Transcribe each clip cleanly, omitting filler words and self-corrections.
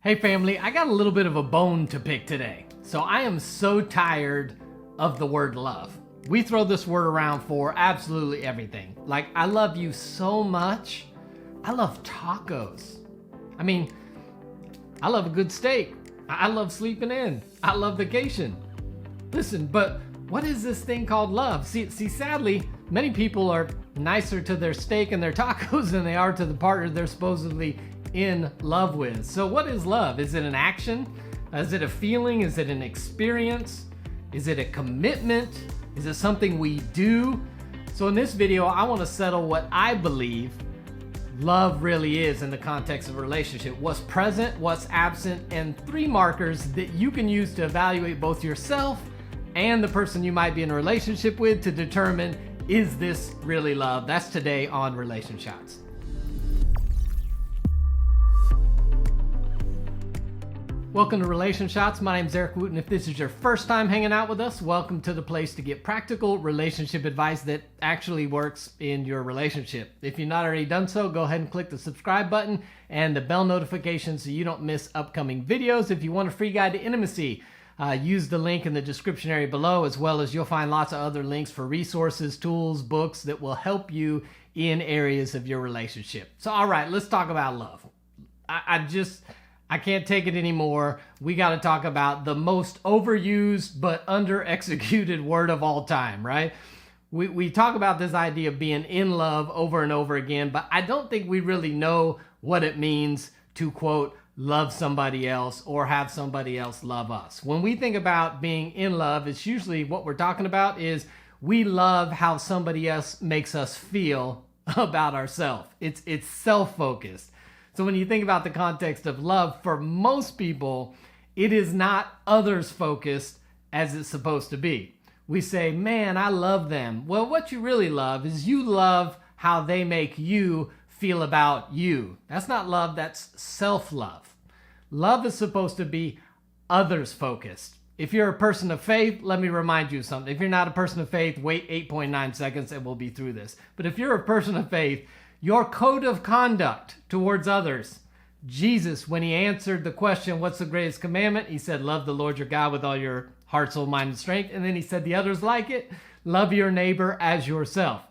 Hey family, I got a little bit of a bone to pick today. So I am so tired of the word love. We throw this word around for absolutely everything. Like, I love you so much. I love tacos. I love a good steak. I love sleeping in. I love vacation. Listen, but what is this thing called love? See, sadly, many people are nicer to their steak and their tacos than they are to the partner they're supposedly in love with. So what is love? Is it an action? Is it a feeling? Is it an experience? Is it a commitment? Is it something we do? So in this video, I want to settle what I believe love really is in the context of a relationship. What's present, what's absent, and 3 markers that you can use to evaluate both yourself and the person you might be in a relationship with to determine, is this really love? That's today on Relationshots. Welcome to Relationshots. My name is Eric Wooten. If this is your first time hanging out with us, welcome to the place to get practical relationship advice that actually works in your relationship. If you've not already done so, go ahead and click the subscribe button and the bell notification so you don't miss upcoming videos. If you want a free guide to intimacy, use the link in the description area below, as well as you'll find lots of other links for resources, tools, books that will help you in areas of your relationship. So, all right, let's talk about love. I can't take it anymore. We got to talk about the most overused but under-executed word of all time, right? We talk about this idea of being in love over and over again, but I don't think we really know what it means to, quote, love somebody else or have somebody else love us. When we think about being in love, it's usually what we're talking about is we love how somebody else makes us feel about ourselves. It's self-focused. So when you think about the context of love, for most people, it is not others focused as it's supposed to be. We say, man, I love them. Well, what you really love is you love how they make you feel about you. That's not love, that's self-love. Love is supposed to be others focused. If you're a person of faith, let me remind you of something. If you're not a person of faith, wait 8.9 seconds and we'll be through this. But if you're a person of faith, your code of conduct towards others. Jesus, when he answered the question, what's the greatest commandment? He said, love the Lord your God with all your heart, soul, mind, and strength. And then he said the others like it, love your neighbor as yourself.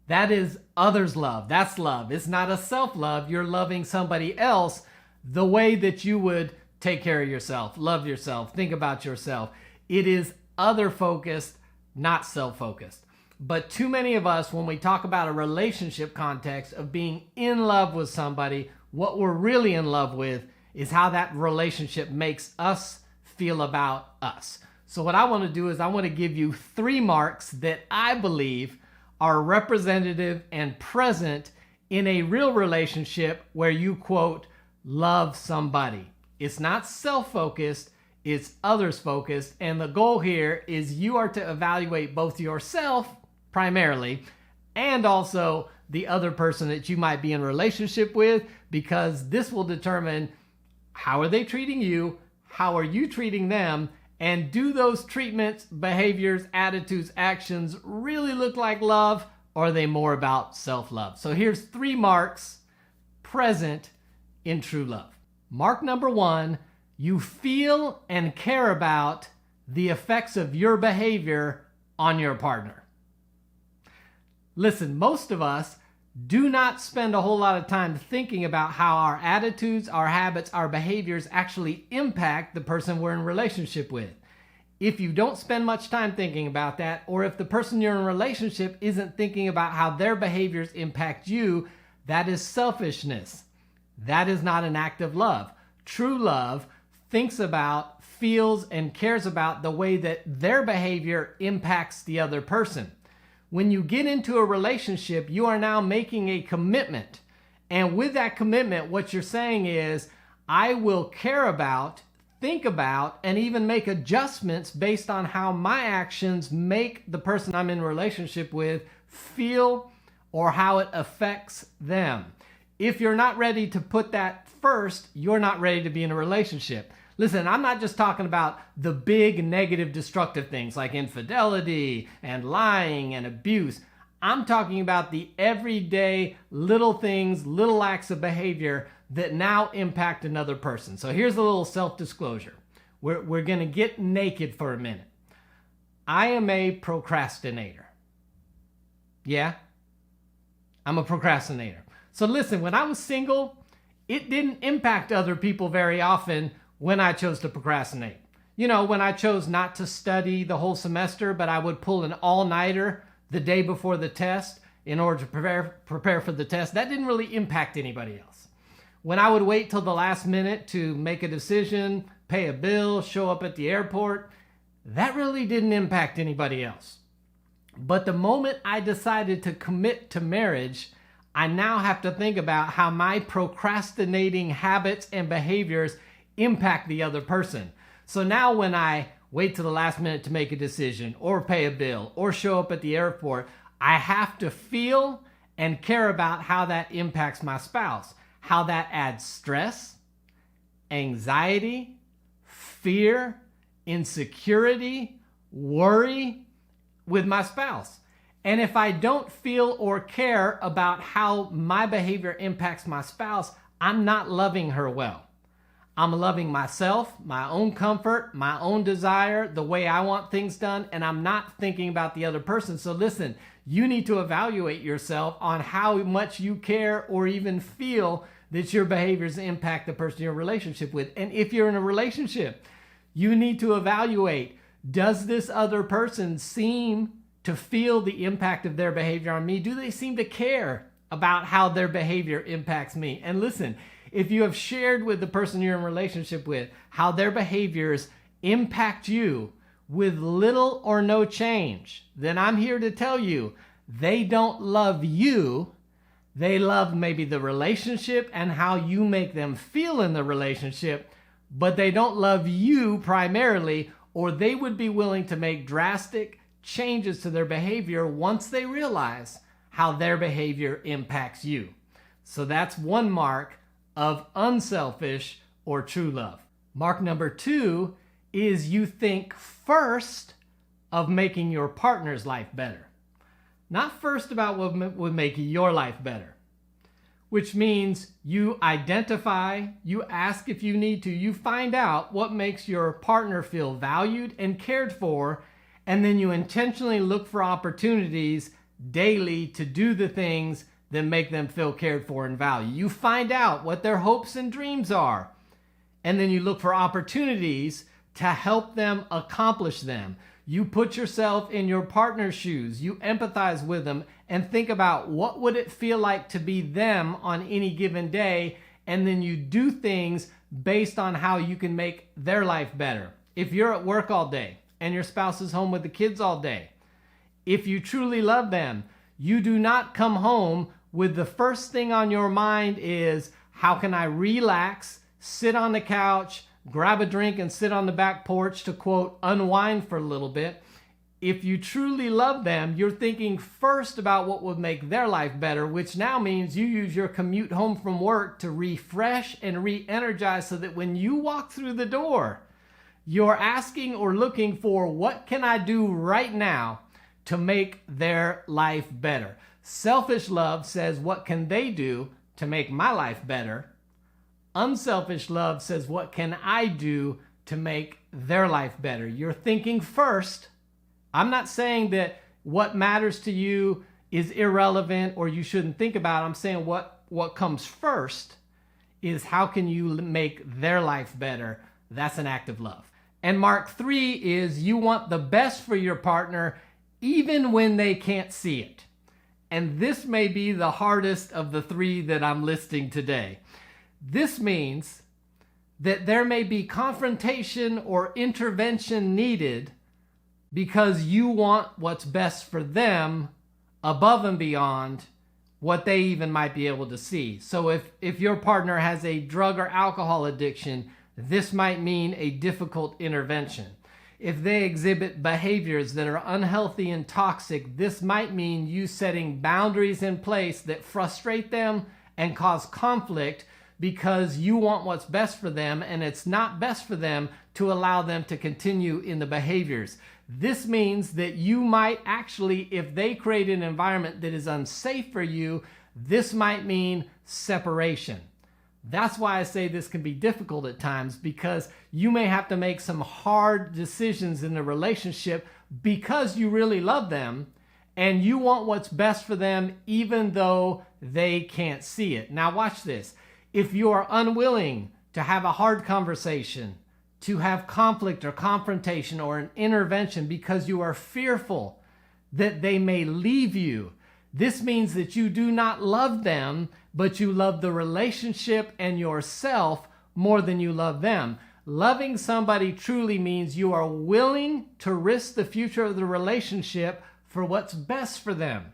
That is others love. That's love. It's not a self-love. You're loving somebody else the way that you would take care of yourself, love yourself, think about yourself. It is other-focused, not self-focused. But too many of us, when we talk about a relationship context of being in love with somebody, what we're really in love with is how that relationship makes us feel about us. So what I want to do is I want to give you 3 marks that I believe are representative and present in a real relationship where you, quote, love somebody. It's not self-focused, it's others-focused. And the goal here is you are to evaluate both yourself primarily, and also the other person that you might be in a relationship with, because this will determine how are they treating you, how are you treating them, and do those treatments, behaviors, attitudes, actions really look like love, or are they more about self-love? So here's 3 marks present in true love. Mark number 1, you feel and care about the effects of your behavior on your partner. Listen, most of us do not spend a whole lot of time thinking about how our attitudes, our habits, our behaviors actually impact the person we're in a relationship with. If you don't spend much time thinking about that, or if the person you're in a relationship isn't thinking about how their behaviors impact you, that is selfishness. That is not an act of love. True love thinks about, feels, and cares about the way that their behavior impacts the other person. When you get into a relationship, you are now making a commitment. And with that commitment, what you're saying is, I will care about, think about, and even make adjustments based on how my actions make the person I'm in a relationship with feel or how it affects them. If you're not ready to put that first, you're not ready to be in a relationship. Listen, I'm not just talking about the big negative destructive things like infidelity and lying and abuse. I'm talking about the everyday little things, little acts of behavior that now impact another person. So here's a little self-disclosure. We're going to get naked for a minute. I am a procrastinator. Yeah, I'm a procrastinator. So listen, when I was single, it didn't impact other people very often when I chose to procrastinate. You know, when I chose not to study the whole semester, but I would pull an all-nighter the day before the test in order to prepare for the test, that didn't really impact anybody else. When I would wait till the last minute to make a decision, pay a bill, show up at the airport, that really didn't impact anybody else. But the moment I decided to commit to marriage, I now have to think about how my procrastinating habits and behaviors impact the other person. So now when I wait till the last minute to make a decision or pay a bill or show up at the airport, I have to feel and care about how that impacts my spouse, how that adds stress, anxiety, fear, insecurity, worry with my spouse. And if I don't feel or care about how my behavior impacts my spouse, I'm not loving her well. I'm loving myself, my own comfort, my own desire, the way I want things done, and I'm not thinking about the other person. So listen, you need to evaluate yourself on how much you care or even feel that your behaviors impact the person you're in a relationship with. And if you're in a relationship, you need to evaluate, does this other person seem to feel the impact of their behavior on me? Do they seem to care about how their behavior impacts me? And listen, if you have shared with the person you're in a relationship with how their behaviors impact you with little or no change, then I'm here to tell you, they don't love you. They love maybe the relationship and how you make them feel in the relationship, but they don't love you primarily, or they would be willing to make drastic changes to their behavior once they realize how their behavior impacts you. So that's one mark of unselfish or true love. Mark number 2 is you think first of making your partner's life better. Not first about what would make your life better, which means you identify, you ask if you need to, you find out what makes your partner feel valued and cared for, and then you intentionally look for opportunities daily to do the things that make them feel cared for and valued. You find out what their hopes and dreams are, and then you look for opportunities to help them accomplish them. You put yourself in your partner's shoes, you empathize with them, and think about what would it feel like to be them on any given day, and then you do things based on how you can make their life better. If you're at work all day and your spouse is home with the kids all day, if you truly love them, you do not come home with the first thing on your mind is, how can I relax, sit on the couch, grab a drink and sit on the back porch to, quote, unwind for a little bit. If you truly love them, you're thinking first about what would make their life better, which now means you use your commute home from work to refresh and re-energize so that when you walk through the door, you're asking or looking for, what can I do right now to make their life better? Selfish love says, what can they do to make my life better? Unselfish love says, what can I do to make their life better? You're thinking first. I'm not saying that what matters to you is irrelevant or you shouldn't think about it. I'm saying what comes first is, how can you make their life better? That's an act of love. And Mark 3 is, you want the best for your partner even when they can't see it. And this may be the hardest of the 3 that I'm listing today. This means that there may be confrontation or intervention needed because you want what's best for them above and beyond what they even might be able to see. So if your partner has a drug or alcohol addiction, this might mean a difficult intervention. If they exhibit behaviors that are unhealthy and toxic, this might mean you setting boundaries in place that frustrate them and cause conflict because you want what's best for them and it's not best for them to allow them to continue in the behaviors. This means that you might actually, if they create an environment that is unsafe for you, this might mean separation. That's why I say this can be difficult at times, because you may have to make some hard decisions in a relationship because you really love them and you want what's best for them even though they can't see it. Now watch this. If you are unwilling to have a hard conversation, to have conflict or confrontation or an intervention because you are fearful that they may leave you, this means that you do not love them, but you love the relationship and yourself more than you love them. Loving somebody truly means you are willing to risk the future of the relationship for what's best for them.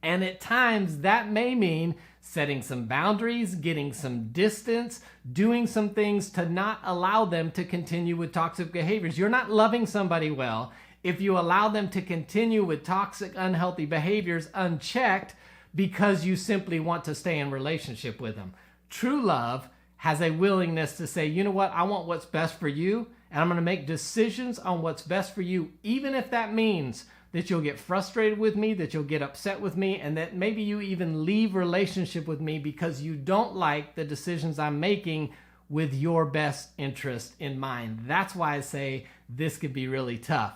And at times that may mean setting some boundaries, getting some distance, doing some things to not allow them to continue with toxic behaviors. You're not loving somebody well if you allow them to continue with toxic, unhealthy behaviors unchecked because you simply want to stay in relationship with them. True love has a willingness to say, you know what, I want what's best for you, and I'm going to make decisions on what's best for you, even if that means that you'll get frustrated with me, that you'll get upset with me, and that maybe you even leave relationship with me because you don't like the decisions I'm making with your best interest in mind. That's why I say this could be really tough.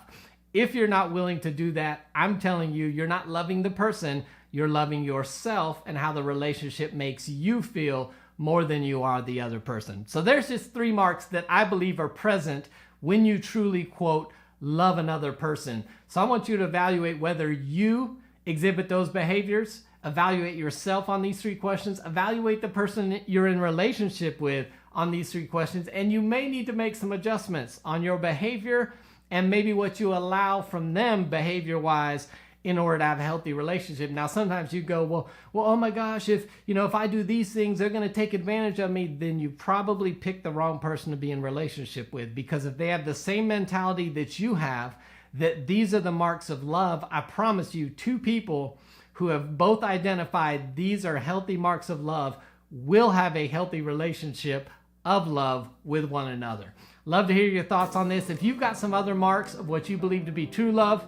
If you're not willing to do that, I'm telling you, you're not loving the person, you're loving yourself and how the relationship makes you feel more than you are the other person. So there's just 3 marks that I believe are present when you truly, quote, love another person. So I want you to evaluate whether you exhibit those behaviors, evaluate yourself on these 3 questions, evaluate the person you're in relationship with on these 3 questions, and you may need to make some adjustments on your behavior and maybe what you allow from them behavior-wise in order to have a healthy relationship. Now, sometimes you go, well, oh my gosh, if I do these things, they're going to take advantage of me. Then you probably picked the wrong person to be in relationship with, because if they have the same mentality that you have, that these are the marks of love, I promise you, 2 people who have both identified these are healthy marks of love will have a healthy relationship of love with one another. Love to hear your thoughts on this. If you've got some other marks of what you believe to be true love,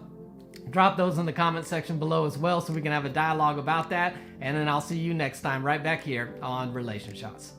drop those in the comment section below as well so we can have a dialogue about that. And then I'll see you next time right back here on Relationshots.